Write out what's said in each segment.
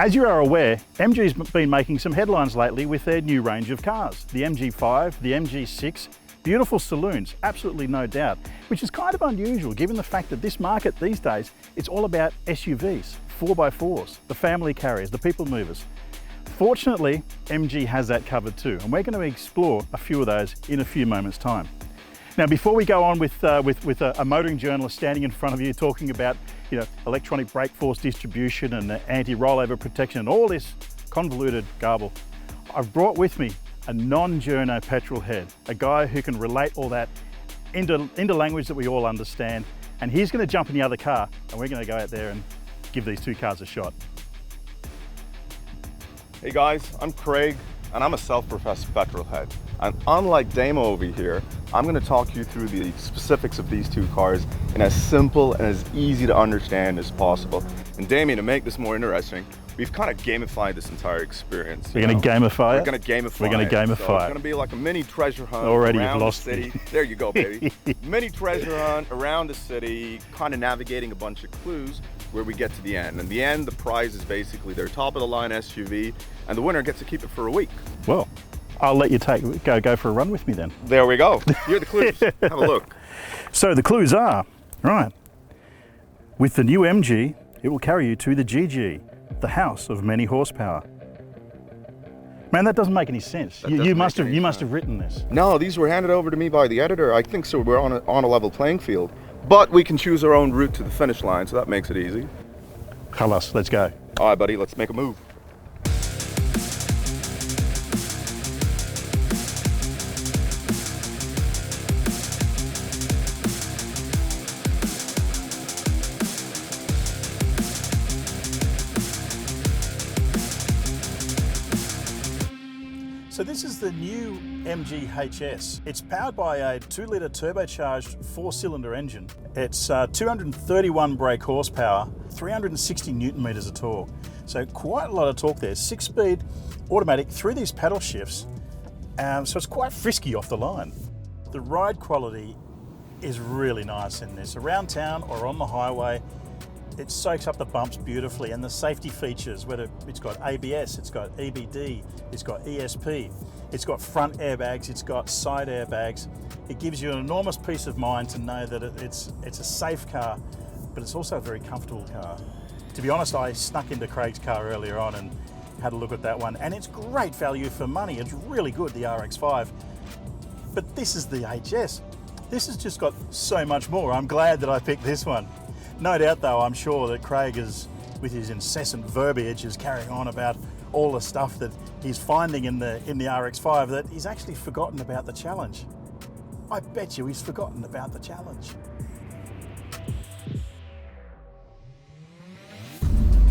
As you are aware, MG's been making some headlines lately with their new range of cars. The MG5, the MG6, beautiful saloons, absolutely no doubt, which is kind of unusual given the fact that this market these days, it's all about SUVs, 4x4s, the family carriers, the people movers. Fortunately, MG has that covered too, and we're going to explore a few of those in a few moments' time. Now, before we go on with a motoring journalist standing in front of you talking about, electronic brake force distribution and anti-rollover protection and all this convoluted garble, I've brought with me a non-journo petrol head, a guy who can relate all that into language that we all understand, and he's going to jump in the other car and we're going to go out there and give these two cars a shot. Hey guys, I'm Craig and I'm a self-professed petrol head. And unlike Damo over here, I'm going to talk you through the specifics of these two cars in as simple and as easy to understand as possible. And Damien, to make this more interesting, we've kind of gamified this entire experience. We're going to gamify it? We're going to gamify it. We're going to gamify it. So it's going to be like a mini treasure hunt around the city. There you go, baby. Mini treasure hunt around the city, kind of navigating a bunch of clues where we get to the end. In the end, the prize is basically their top of the line SUV, and the winner gets to keep it for a week. Well, I'll let you go for a run with me then. There we go. Here are the clues. Have a look. So the clues are, right, with the new MG, it will carry you to the GG, the house of many horsepower. Man, that doesn't make any sense. You must have written this. No, these were handed over to me by the editor. I think so. We're on a level playing field, but we can choose our own route to the finish line, so that makes it easy. Khalas, let's go. All right, buddy, let's make a move. So this is the new MG HS. It's powered by a 2-litre turbocharged 4-cylinder engine. It's 231 brake horsepower, 360 Newton meters of torque. So quite a lot of torque there. 6-speed automatic through these paddle shifts. So it's quite frisky off the line. The ride quality is really nice in this. Around town or on the highway, it soaks up the bumps beautifully, and the safety features, whether it's got ABS, it's got EBD, it's got ESP, it's got front airbags, it's got side airbags. It gives you an enormous peace of mind to know that it's a safe car, but it's also a very comfortable car. To be honest, I snuck into Craig's car earlier on and had a look at that one, and it's great value for money. It's really good, the RX5. But this is the HS. This has just got so much more. I'm glad that I picked this one. No doubt though, I'm sure that Craig is, with his incessant verbiage, is carrying on about all the stuff that he's finding in the RX5, that he's actually forgotten about the challenge. I bet you he's forgotten about the challenge.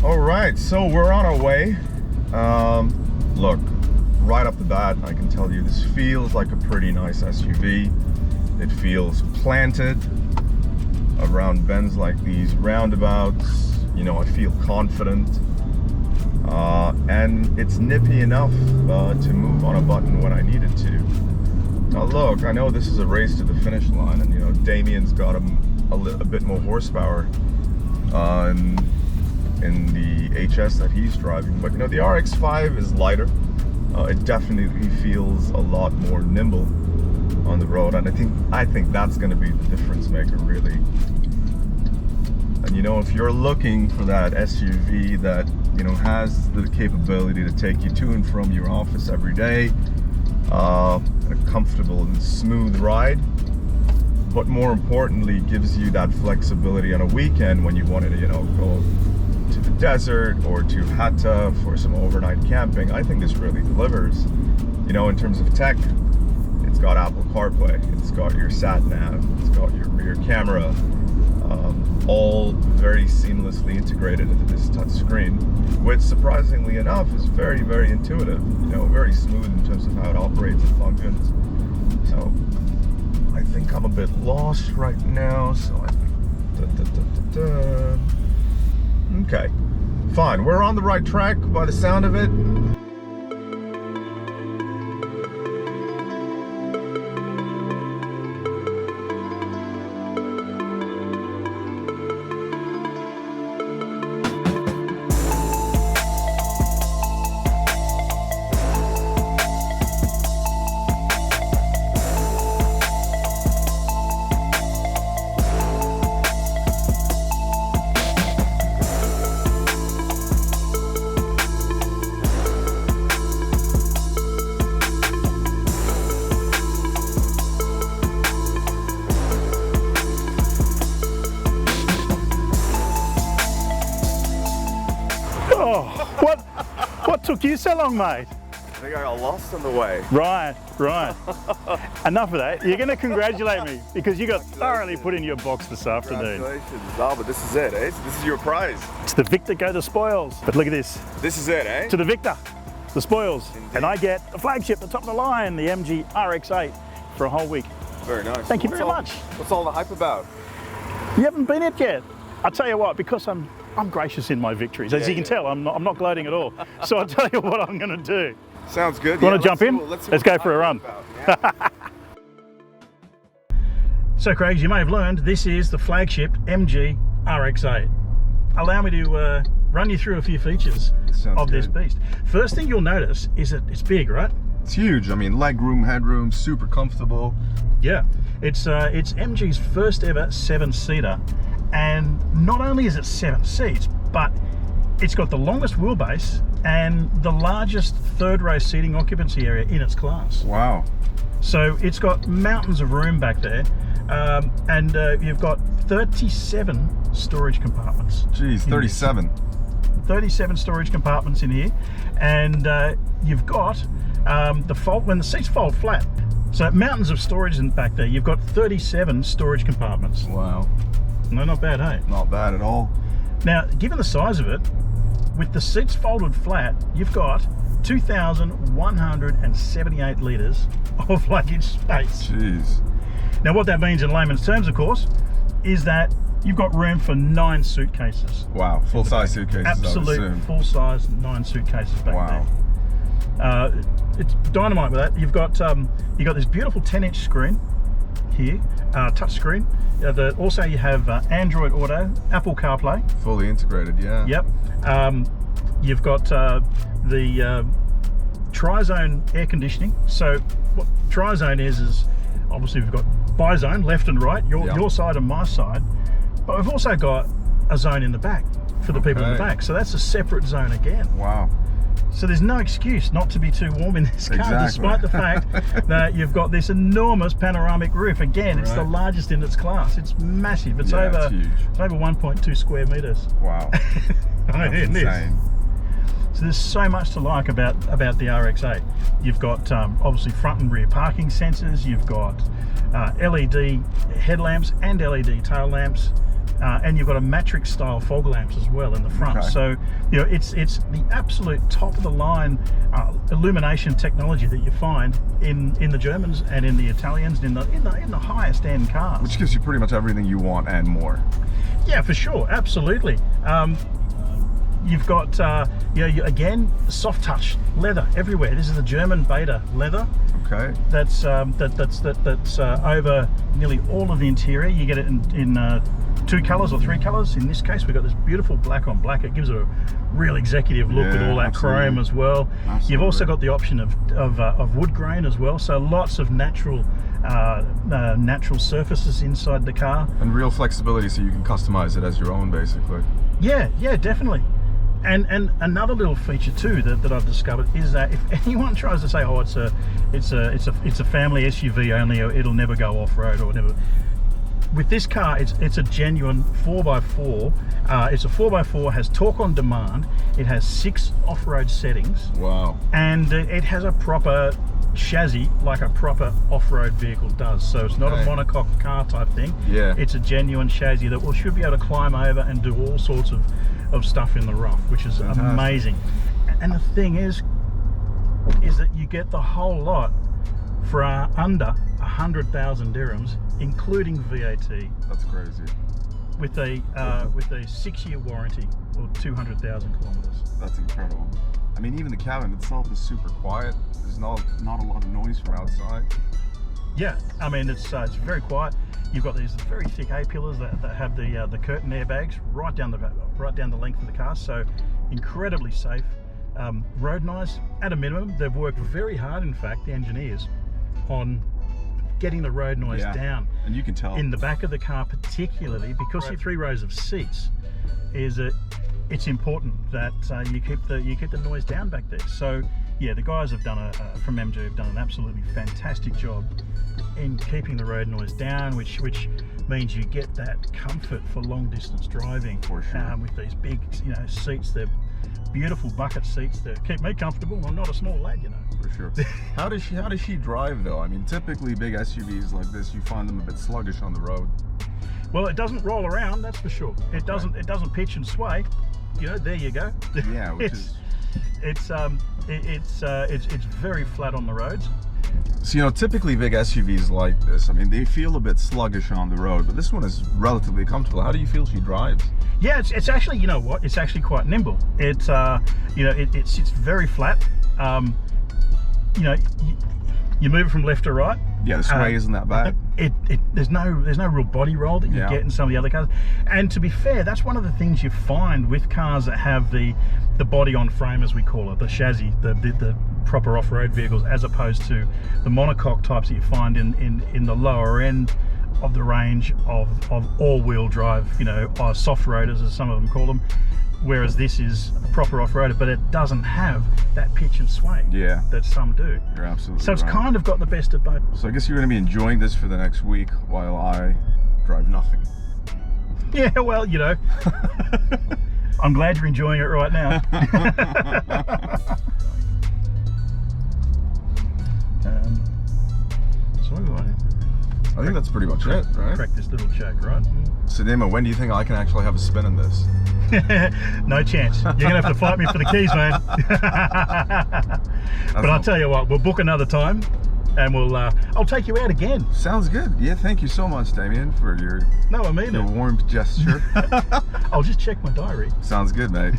All right, so we're on our way. Look, right off the bat, I can tell you this feels like a pretty nice SUV. It feels planted around bends like these roundabouts. I feel confident, and it's nippy enough to move on a button when I need it to. Now look, I know this is a race to the finish line, and Damien's got a bit more horsepower in the HS that he's driving, but the RX5 is lighter. It definitely feels a lot more nimble on the road, and I think that's going to be the difference maker, really. And if you're looking for that SUV that has the capability to take you to and from your office every day, a comfortable and smooth ride, but more importantly gives you that flexibility on a weekend when you wanted to go to the desert or to Hatta for some overnight camping, I think this really delivers. In terms of tech, it's got Apple CarPlay, it's got your sat nav, it's got your rear camera, all very seamlessly integrated into this touch screen, which surprisingly enough is very, very intuitive, very smooth in terms of how it operates and functions. So I think I'm a bit lost right now, so okay, fine, we're on the right track by the sound of it. took you so long, mate? I think I got lost on the way. Right. Enough of that. You're going to congratulate me because you got thoroughly put in your box this afternoon. Congratulations. Oh, but this is it, eh? This is your prize. To the victor go the spoils. But look at this. This is it, eh? To the victor, the spoils. Indeed. And I get the flagship, the top of the line, the MG RX8 for a whole week. Very nice. Thank you very much. What's all the hype about? You haven't been it yet. I'll tell you what, because I'm gracious in my victories. As you can tell, I'm not gloating at all. So I'll tell you what I'm going to do. Sounds good. You want to jump in? Let's go for a run. Yeah. So Craig, as you may have learned, this is the flagship MG RX8. Allow me to run you through a few features of this beast. First thing you'll notice is that it's big, right? It's huge. I mean, leg room, headroom, super comfortable. Yeah, it's MG's first ever 7-seater, and not only is it 7 seats, but it's got the longest wheelbase and the largest third-row seating occupancy area in its class. Wow. So it's got mountains of room back there, and you've got 37 storage compartments. Jeez, 37. 37 storage compartments in here, and you've got when the seats fold flat. So mountains of storage in back there. You've got 37 storage compartments. Wow. No, not bad, hey? Not bad at all. Now, given the size of it, with the seats folded flat, you've got 2,178 litres of luggage space. Jeez. Now, what that means in layman's terms, of course, is that you've got room for 9 suitcases. Wow, full-size suitcases, Absolute full-size 9 suitcases back wow. there. It's dynamite with that. You've got this beautiful 10-inch screen here, touch screen. Also, you have Android Auto, Apple CarPlay. Fully integrated, yeah. Yep. You've got the tri-zone air conditioning. So what tri-zone is obviously we've got bi-zone, left and right, your side and my side, but we've also got a zone in the back for the people in the back. So that's a separate zone again. Wow. So there's no excuse not to be too warm in this car, despite the fact that you've got this enormous panoramic roof. Again, it's the largest in its class. It's massive. It's over 1.2 square meters. Wow. That's insane. So there's so much to like about the RX8. You've got obviously front and rear parking sensors. You've got LED headlamps and LED tail lamps. And you've got a matrix style fog lamps as well in the front. So you know it's the absolute top of the line illumination technology that you find in the Germans and in the Italians and in the highest end cars. Which gives you pretty much everything you want and more. Yeah, for sure, absolutely. You've got again soft touch leather everywhere. This is the German beta leather. Okay. That's over nearly all of the interior. You get it in 2 colours or 3 colours. In this case, we've got this beautiful black on black. It gives it a real executive look with all that chrome as well. Absolutely. You've also got the option of wood grain as well. So lots of natural surfaces inside the car. And real flexibility, so you can customize it as your own, basically. Yeah, definitely. And another little feature too that I've discovered is that if anyone tries to say, oh, it's a family SUV only, or it'll never go off road or whatever. With this car, it's a genuine 4x4. It's a 4x4, has torque on demand. It has 6 off-road settings. Wow. And it has a proper chassis like a proper off-road vehicle does. So it's not a monocoque car type thing. Yeah. It's a genuine chassis that should be able to climb over and do all sorts of stuff in the rough, which is amazing. And the thing is that you get the whole lot for under 100,000 dirhams, including VAT. That's crazy. With a 6-year warranty or 200,000 kilometers. That's incredible. I mean, even the cabin itself is super quiet. There's not a lot of noise from outside. Yeah, I mean it's very quiet. You've got these very thick A-pillars that have the curtain airbags right down the length of the car. So incredibly safe. Road noise at a minimum. They've worked very hard, in fact, the engineers, on getting the road noise down. And you can tell in the back of the car, particularly because your 3 rows of seats, it's important that you keep the noise down back there. So yeah, the guys have done from MG have done an absolutely fantastic job in keeping the road noise down, which means you get that comfort for long distance driving. For sure. With these big seats, they're beautiful bucket seats that keep me comfortable. I'm not a small lad, you know. For sure. How does she drive though? I mean, typically big SUVs like this, you find them a bit sluggish on the road. Well, it doesn't roll around, that's for sure. It doesn't pitch and sway. You know, there you go. Yeah, which is it's very flat on the roads. So, you know, typically big SUVs like this, I mean, they feel a bit sluggish on the road, but this one is relatively comfortable. How do you feel she drives? Yeah, it's actually, you know what, it's actually quite nimble. It's you know, it's very flat. You know, you move it from left to right. Yeah, the sway isn't that bad. There's no real body roll that you get in some of the other cars. And to be fair, that's one of the things you find with cars that have the body on frame, as we call it, the chassis, the proper off-road vehicles, as opposed to the monocoque types that you find in the lower end of the range of all-wheel drive, you know, soft roaders as some of them call them. Whereas this is a proper off-roader, but it doesn't have that pitch and sway that some do. You're absolutely So it's right. kind of got the best of both. So I guess you're going to be enjoying this for the next week while I drive nothing. Yeah, well, you know, I'm glad you're enjoying it right now. I think that's pretty much it, right? Crack this little choke, right? So Demo, when do you think I can actually have a spin in this? No chance. You're gonna have to fight me for the keys, man. But I'll tell you what, we'll book another time, and I'll take you out again. Sounds good. Yeah, thank you so much, Damien, for your No, I mean your it. warm gesture. I'll just check my diary. Sounds good, mate.